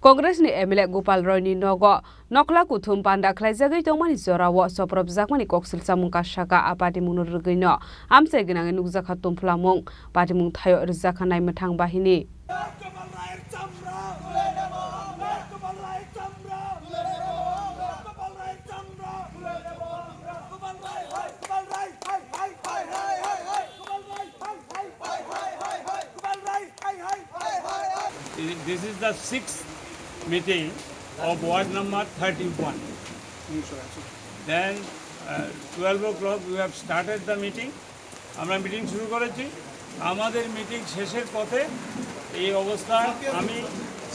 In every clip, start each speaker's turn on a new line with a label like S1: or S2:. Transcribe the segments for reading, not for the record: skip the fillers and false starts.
S1: Congress ni MLA Gopal ni Nogo, Nokhala Kuthum Panda Khlaijagwi Tongmani Jorao Chopropjakha ni koksil samung kasaka apati munur rugino amse ginang nukjakha tumplamung patimung thayo rjakha nai mathang bahini
S2: This is the 6th meeting of ward number 31. Then 12 o'clock we have started the meeting. আমরা meeting শুরু করেছি আমাদের meeting শেষের পথে এই অবস্থায় আমি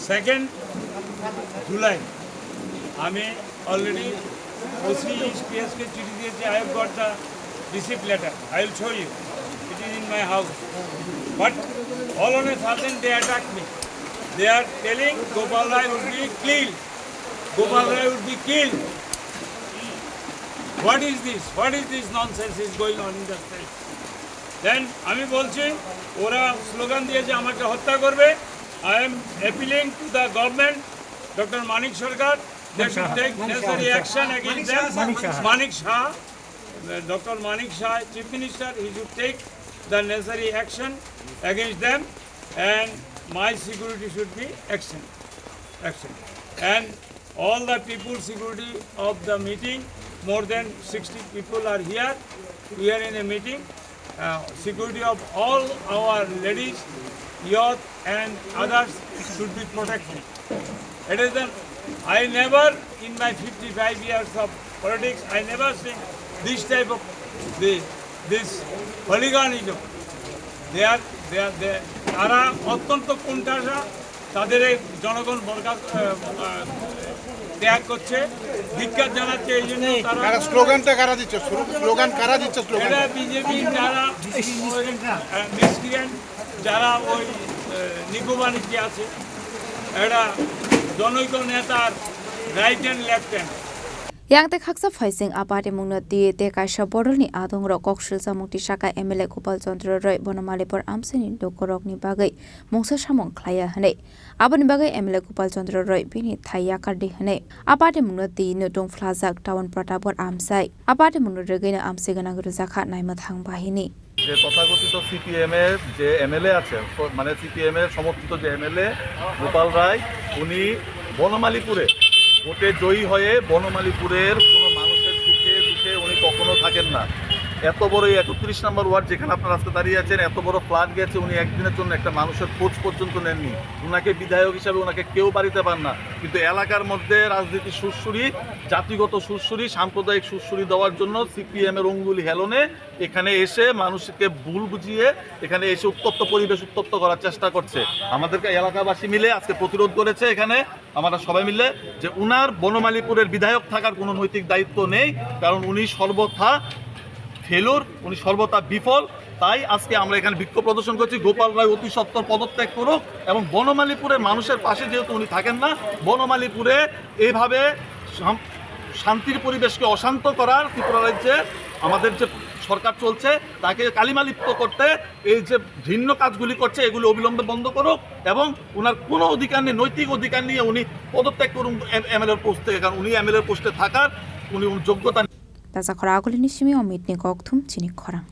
S2: 2nd July আমি অলরেডি ওসি PS কে চিঠি দিয়েছি I have got the receipt letter. I will show you. It is in my house. But all on a sudden they attacked me. They are telling Gopal would be killed. Gopal would be killed. What is this? What is this nonsense is going on in the state? Then আমি বলছি ওরা slogan দিয়েছে আমাকে হত্যা করবে I am appealing to the government Dr. Manik Sarkar they should take necessary action against them Manik Shah Dr. Manik Shah Chief Minister he should take the necessary action against them and my security should be action and all the people security of the meeting more than 60 people are here we are in a meeting security of all our ladies youth and others should be protected it is I never in my 55 years of politics I never seen this type of this hooliganism they are তারা অত্যন্ত কোণঠাসা তাদের জনগণ ত্যাগ করছে ধিক্কার জানাচ্ছে এই জন্য তারা
S3: স্লোগানটা কারা দিচ্ছে
S2: এটা বিজেপি যারা মিসক্রিয়েন্ট যারা ওই নিকোবানিকে আছে এটা জনৈক নেতার right hand left hand
S4: Yang te khaksa faising apate mungna ti te kaisha bodol ni adong ro kokshil samukti shaka MLA Gopal Chandra Roy Bonamali por amseni dokorok ni bagai mungsa samong khlaya hane aboni bagai MLA Gopal Chandra Roy bini thaiya kardi hane apate mungna ti nutong flajak town pratapor amsai apate mungna regaina amse gana guru jakha naima thang bahini
S5: যে তথাকথিত CPM এর যে MLA আছে মানে CPM এর সমর্থিত যে MLA Gopal রায় উনি বনমালীপুরে ভোটে জয়ী হয়ে বনমালীপুরের কোনো মানুষের সুখে দুঃখে উনি কখনো থাকেন না এত বড় 31 নম্বর ওয়ার্ড যেখানে আপনারা আজকে দাঁড়িয়ে আছেন এত বড় ফ্লাড গেছে উনি একদিনের জন্য একটা মানুষের খোঁজ পর্যন্ত নেননি উনাকে বিধায়ক হিসাবে ওনাকে কেউ বাড়িতে পান না কিন্তু এলাকার মধ্যে রাজনীতি সুরসুরি জাতিগত সুরসুরি সাম্প্রদায়িক সুরসুরি দেওয়ার জন্য সিপিএম এর অঙ্গুলি হেলনে এখানে এসে মানুষকে ভুল বুঝিয়ে এখানে এসে উত্তপ্ত পরিবেশ উত্তপ্ত করার চেষ্টা করছে আমাদেরকে এলাকাবাসী মিলে আজকে প্রতিরোধ করেছে এখানে আমরা সবাই মিলে যে উনার বনমালীপুরের বিধায়ক থাকার কোনো নৈতিক দায়িত্ব নেই কারণ উনি সর্বথা ফেলুর উনি সর্বদা বিফল তাই আজকে আমরা এখানে বিক্ষোভ প্রদর্শন করছি গোপাল রায় অতি সত্বর পদত্যাগ করুক এবং বনমালীপুরের মানুষের পাশে যেহেতু উনি থাকেন না বনমালীপুরে এইভাবে শান্তির পরিবেশকে অশান্ত করার ত্রিপুরা রাজ্যে আমাদের যে সরকার চলছে তাকে কালিমালিপ্ত করতে এই যে ভিন্ন কাজগুলি করছে এগুলি অবিলম্বে বন্ধ করুক এবং ওনার কোনো অধিকার নেই নৈতিক অধিকার নিয়ে উনি পদত্যাগ করুন এমএলএর পোস্ট থেকে কারণ উনি এমএলএর পোস্টে থাকার উনি যোগ্যতা
S4: Taza Khorang Nisimi Omit ni Kuthum Chini Khorang